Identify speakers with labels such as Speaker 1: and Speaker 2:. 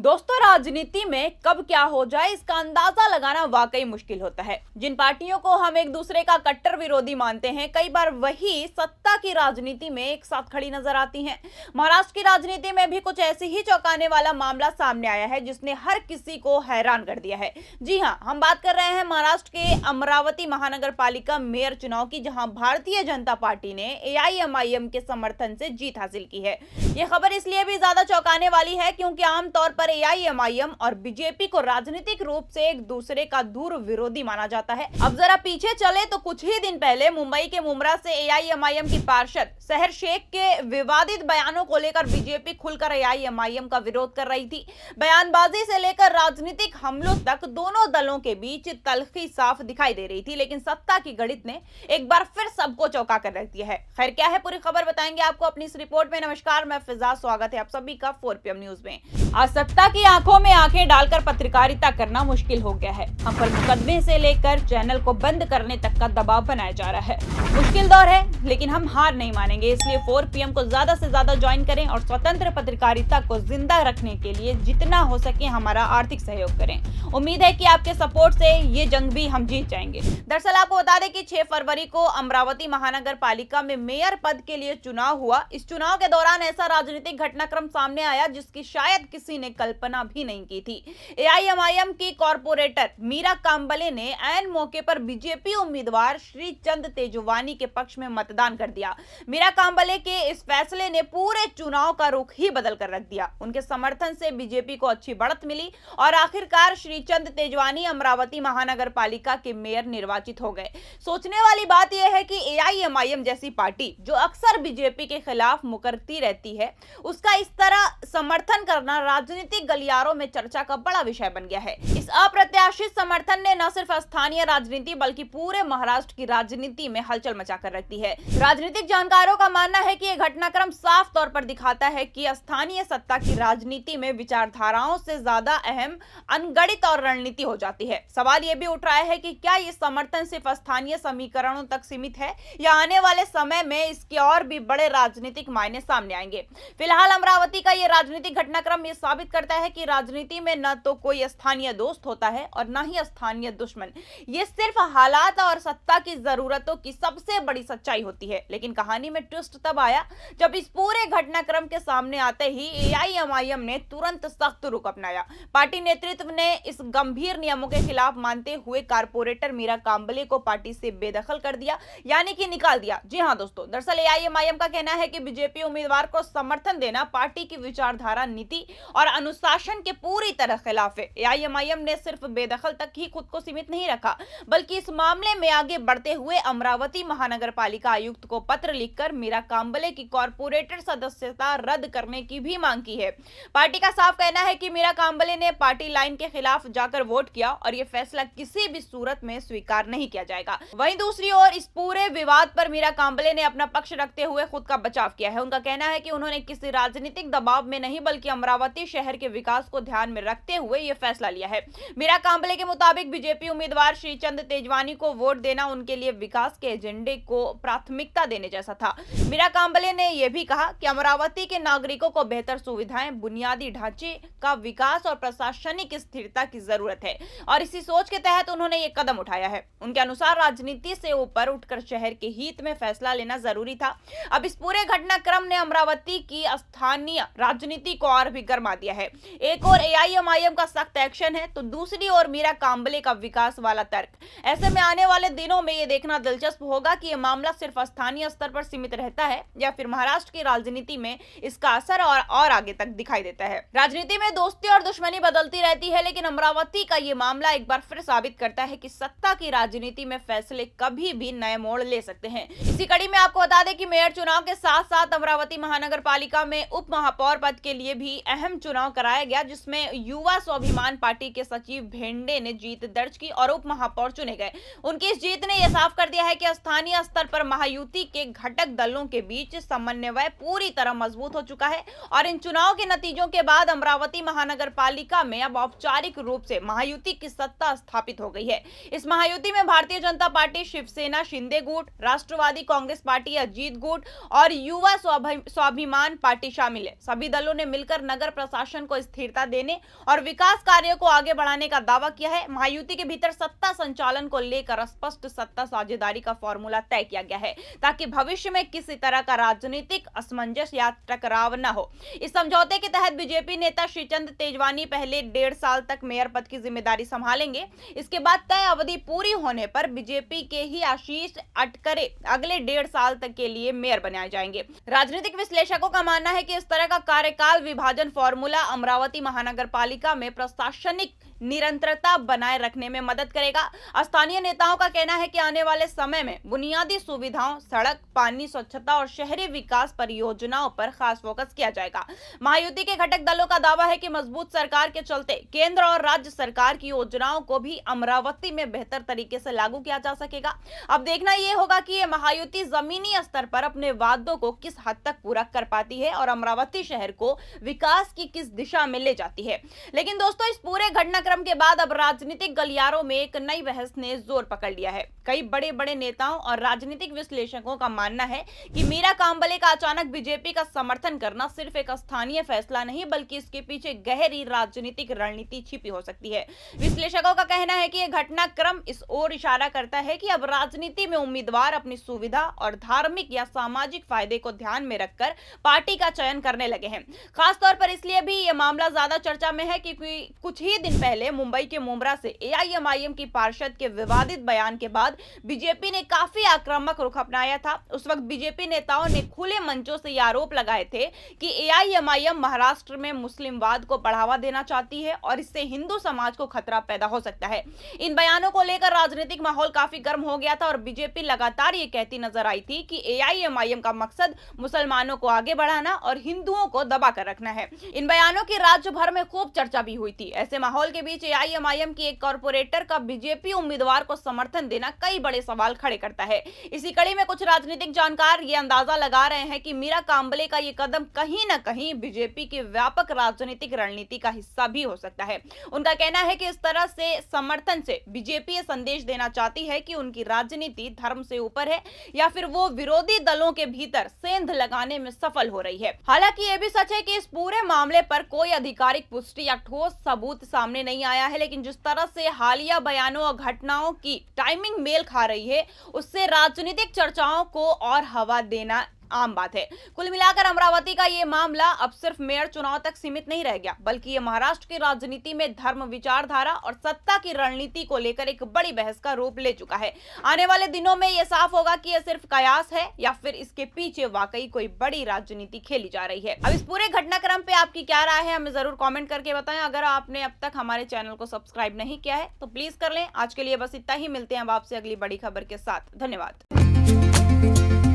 Speaker 1: दोस्तों, राजनीति में कब क्या हो जाए इसका अंदाजा लगाना वाकई मुश्किल होता है। जिन पार्टियों को हम एक दूसरे का कट्टर विरोधी मानते हैं, कई बार वही सत्ता की राजनीति में एक साथ खड़ी नजर आती हैं। महाराष्ट्र की राजनीति में भी कुछ ऐसे ही चौंकाने वाला मामला सामने आया है जिसने हर किसी को हैरान कर दिया है। जी हां, हम बात कर रहे हैं महाराष्ट्र के अमरावती महानगर पालिका मेयर चुनाव की, जहां भारतीय जनता पार्टी ने एआईएमआईएम के समर्थन से जीत हासिल की है। यह खबर इसलिए भी ज्यादा चौंकाने वाली है क्योंकि आमतौर पर एआईएमआईएम और बीजेपी को राजनीतिक रूप से एक दूसरे का दूर विरोधी माना जाता है। अब जरा पीछे चले तो कुछ ही दिन पहले मुंबई के मुमरा से एआईएमआईएम की पार्षद सहर शेख के विवादित बयानों को लेकर बीजेपी खुलकर एआईएमआईएम का विरोध कर रही थी। बयानबाजी से लेकर राजनीतिक हमलों तक दोनों दलों के बीच तल्खी साफ दिखाई दे रही थी, लेकिन सत्ता की गणित ने एक बार फिर सबको चौंका कर रख दिया है। खैर, क्या है पूरी खबर बताएंगे आपको अपनी इस रिपोर्ट में। नमस्कार, मैं फिजा, स्वागत है आप सभी का 4PM न्यूज में। आज सत्ता की आंखों में आंखें डालकर पत्रकारिता करना मुश्किल हो गया है। हम पर मुकदमे से लेकर चैनल को बंद करने तक का दबाव बनाया जा रहा है। मुश्किल दौर है, लेकिन हम हार नहीं मानेंगे। इसलिए 4PM को ज्यादा से ज्यादा ज्वाइन करें और स्वतंत्र पत्रकारिता को जिंदा रखने के लिए जितना हो सके हमारा आर्थिक सहयोग करें। उम्मीद है कि आपके सपोर्ट से ये जंग भी हम जीत जाएंगे। दरअसल आपको बता दें कि 6 फरवरी को अमरावती महानगर पालिका में मेयर पद के लिए चुनाव हुआ। इस चुनाव के दौरान ऐसा राजनीतिक घटनाक्रम सामने आया जिसकी शायद किसी ने कल्पना भी नहीं की थी। एआईएमआईएम की कॉर्पोरेटर मीरा कांबले ने ऐन मौके पर बीजेपी उम्मीदवार श्रीचंद तेजवानी के पक्ष में मतदान कर दिया। मीरा कांबले के इस फैसले ने पूरे चुनाव का रुख ही बदल कर रख दिया। उनके समर्थन से बीजेपी को अच्छी बढ़त मिली और आखिरकार श्रीचंद तेजवानी अमरावती महानगर पालिका के मेयर निर्वाचित हो गए। सोचने वाली बात यह है कि एआईएमआईएम जैसी पार्टी जो अक्सर बीजेपी के खिलाफ मुकरती रहती है, उसका इस तरह समर्थन करना राजनीतिक गलियारों में चर्चा का बड़ा विषय बन गया है। इस अप्रत्याशित समर्थन ने न सिर्फ स्थानीय राजनीति बल्कि पूरे महाराष्ट्र की राजनीति में हलचल मचाकर रखी है। राजनीतिक जानकारों का मानना है कि यह घटनाक्रम साफ तौर पर दिखाता है कि स्थानीय सत्ता की राजनीति में विचारधाराओं से ज्यादा अहम अनगणित और रणनीति हो जाती है। सवाल यह भी उठ रहा है कि क्या ये समर्थन सिर्फ स्थानीय समीकरणों तक सीमित है या आने वाले समय में इसके और भी बड़े राजनीतिक मायने सामने आएंगे। फिलहाल अमरावती का ये राजनीतिक घटनाक्रम ये साबित करता है कि राजनीति में न तो कोई स्थानीय दोस्त होता है और न ही स्थानीय दुश्मन। ये सिर्फ हालात और सत्ता की जरूरतों की सबसे बड़ी सच्चाई होती है। लेकिन कहानी में ट्विस्ट तब आया जब इस पूरे घटनाक्रम के सामने आते ही एआईएमआईएम ने तुरंत सख्त रुख अपनाया। पार्टी नेतृत्व ने इस गंभीर नियमों के खिलाफ मानते हुए कारपोरेटर मीरा कांबले को पार्टी से बेदखल कर दिया, यानी कि निकाल दिया। जी हां दोस्तों, दरअसल एआईएमआईएम का कहना है कि बीजेपी उम्मीदवार को समर्थन देना पार्टी की विचारधारा, नीति और अनुशासन के पूरी तरह खिलाफ है। एआईएमआईएम ने सिर्फ बेदखल तक ही खुद को सीमित नहीं रखा, बल्कि इस मामले में आगे बढ़ते हुए अमरावती महानगर पालिका आयुक्त को पत्र लिखकर मीरा कांबले की कॉर्पोरेटर सदस्यता रद्द करने की भी मांग की है। पार्टी का साफ कहना है कि मीरा कांबले ने पार्टी लाइन के खिलाफ जाकर वोट किया और यह फैसला किसी भी सूरत में स्वीकार नहीं किया जाएगा। वहीं दूसरी ओर इस पूरे विवाद पर मीरा कांबले ने अपना पक्ष रखते हुए खुद का बचाव किया है। उनका कहना है कि उन्होंने किसी राजनीतिक दबाव में नहीं बल्कि अमरावती शहर के विकास को ध्यान में रखते हुए यह फैसला लिया है। मीरा कांबले के मुताबिक बीजेपी उम्मीदवार श्रीचंद तेजवानी को वोट देना उनके लिए विकास के एजेंडे को प्राथमिकता देने जैसा था। मीरा कांबले ने यह भी कहा कि अमरावती के नागरिकों को बेहतर सुविधाएं, बुनियादी ढांचे का विकास और प्रशासनिक स्थिरता की जरूरत है और इसी सोच के तहत उन्होंने ये कदम उठाया है। उनके अनुसार राजनीति से ऊपर उठकर शहर के हित में फैसला लेना जरूरी था। अब इस पूरे घटनाक्रम ने अमरावती की स्थानीय राजनीति को और भी गर्मा दिया है। एक और एआईएमआईएम का सख्त एक्शन है तो दूसरी ओर मीरा कांबले का विकास वाला तर्क। ऐसे में आने वाले दिनों में ये देखना दिलचस्प होगा कि यह मामला सिर्फ स्थानीय स्तर पर सीमित रहता है या फिर महाराष्ट्र की राजनीति में इसका असर और आगे तक दिखाई देता है। राजनीति में दोस्ती और दुश्मनी बदलती रहती है, लेकिन अमरावती का ये मामला एक बार फिर साबित करता है कि सत्ता की राजनीति में फैसले कभी भी नए मोड़ ले सकते हैं। इसी कड़ी में आपको बता दें कि मेयर चुनाव के साथ साथ अमरावती महानगर पालिका में उप महापौर पद के लिए भी अहम चुनाव कराया गया, जिसमें युवा स्वाभिमान पार्टी के सचिव भेंडे ने जीत दर्ज की और उप महापौर चुने गए। उनकी इस जीत ने यह साफ कर दिया है कि स्थानीय स्तर पर महायुति के घटक दलों के बीच समन्वय पूरी तरह मजबूत हो चुका है और इन चुनाव के नतीजों के बाद अमरावती महानगर पालिका में अब औपचारिक रूप से महायुति की सत्ता स्थापित हो गई है। इस महायुति में भारतीय जनता पार्टी, शिवसेना शिंदे गुट, राष्ट्रवादी कांग्रेस पार्टी अजीत गुट और युवा स्वाभिमान पार्टी शामिल है। सभी दलों ने मिलकर नगर प्रशासन को स्थिरता देने और विकास कार्यों को आगे बढ़ाने का दावा किया है। महायुति के भीतर सत्ता संचालन को लेकर स्पष्ट सत्ता साझेदारी का फॉर्मूला तय किया गया है ताकि भविष्य में किसी तरह का राजनीतिक असमंजस या टकराव न हो। इस समझौते के तहत बीजेपी नेता श्रीचंद तेजवानी पहले 1.5 साल तक मेयर पद की जिम्मेदारी संभालेंगे। इसके बाद तय अवधि पूरी होने पर बीजेपी के ही आशीष अटकरे अगले 1.5 साल तक के लिए मेयर बनाए जाएंगे। राजनीतिक विश्लेषकों का मानना है कि इस तरह का कार्यकाल विभाजन फॉर्मूला अमरावती महानगर पालिका में प्रशासनिक निरंतरता बनाए रखने में मदद करेगा। स्थानीय नेताओं का कहना है कि आने वाले समय में बुनियादी सुविधाओं, सड़क, पानी, स्वच्छता और शहरी विकास परियोजनाओं पर खास फोकस किया जाएगा। महायुति के घटक दलों का दावा है कि मजबूत सरकार के चलते केंद्र और राज्य सरकार की योजनाओं को भी अमरावती में बेहतर तरीके से लागू किया जा सकेगा। अब देखना यह होगा कि यह महायुति जमीनी स्तर पर अपने वादों को किस हद तक पूरा कर पाती है और अमरावती शहर को विकास की किस दिशा में ले जाती है। लेकिन दोस्तों, इस पूरे घटनाक्रम के बाद अब राजनीतिक गलियारों में एक नई बहस ने जोर पकड़ लिया है। कई बड़े बड़े नेताओं और राजनीतिक विश्लेषकों का मानना है कि मीरा कांबले का अचानक बीजेपी का समर्थन करना सिर्फ एक स्थानीय फैसला नहीं बल्कि इसके पीछे गहरी राजनीतिक रणनीति छिपी हो सकती है। विश्लेषकों का कहना है कि यह घटनाक्रम इस ओर इशारा करता है कि अब राजनीति में उम्मीदवार अपनी सुविधा और धार्मिक या सामाजिक फायदे को ध्यान में रखकर पार्टी का चयन करने लगे हैं। खासतौर पर इसलिए भी यह मामला ज्यादा चर्चा में है क्योंकि कुछ ही दिन पहले मुंबई के मुंब्रा से एआईएमआईएम की पार्षद के विवादित बयान के बाद बीजेपी ने काफी आक्रामक रुख अपनाया था। उस वक्त बीजेपी नेताओं ने खुले मंचों से ये आरोप लगाए थे कि एआईएमआईएम महाराष्ट्र में मुस्लिमवाद को बढ़ावा देना चाहती है और इससे हिंदू समाज को खतरा पैदा हो सकता है। इन बयानों को लेकर राजनीतिक माहौल काफी गर्म हो गया था और बीजेपी लगातार ये कहती नजर आई थी कि एआईएमआईएम का मकसद मुसलमानों को आगे बढ़ाना और हिंदुओं को दबा कर रखना है। इन बयानों की राज्य भर में खूब चर्चा भी हुई थी। ऐसे माहौल के बीच एआईएमआईएम की एक कॉर्पोरेटर का बीजेपी उम्मीदवार को समर्थन देना कई बड़े सवाल खड़े करता है। इसी कड़ी में कुछ राजनीतिक जानकार ये अंदाजा लगा रहे हैं कि मीरा कांबले का ये कदम कहीं न कहीं बीजेपी की व्यापक राजनीतिक रणनीति का हिस्सा भी हो सकता है। उनका कहना है कि इस तरह से समर्थन से बीजेपी ये संदेश देना चाहती है कि उनकी राजनीति धर्म से ऊपर है या फिर वो विरोधी दलों के भीतर सेंध लगाने में सफल हो रही है। हालांकि ये भी सच है कि इस पूरे मामले पर कोई आधिकारिक पुष्टि या ठोस सबूत सामने नहीं आया है, लेकिन जिस तरह से हालिया बयानों और घटनाओं की टाइमिंग मेल खा रही है उससे राजनीतिक चर्चाओं को और हवा देना आम बात है। कुल मिलाकर अमरावती का ये मामला अब सिर्फ मेयर चुनाव तक सीमित नहीं रह गया बल्कि ये महाराष्ट्र की राजनीति में धर्म, विचारधारा और सत्ता की रणनीति को लेकर एक बड़ी बहस का रूप ले चुका है। आने वाले दिनों में यह साफ होगा कि यह सिर्फ कयास है या फिर इसके पीछे वाकई कोई बड़ी राजनीति खेली जा रही है। अब इस पूरे घटनाक्रम पे आपकी क्या राय है हमें जरूर कॉमेंट करके बताएं। अगर आपने अब तक हमारे चैनल को सब्सक्राइब नहीं किया है तो प्लीज कर लें। आज के लिए बस इतना ही, मिलते हैं अब आपसे अगली बड़ी खबर के साथ। धन्यवाद।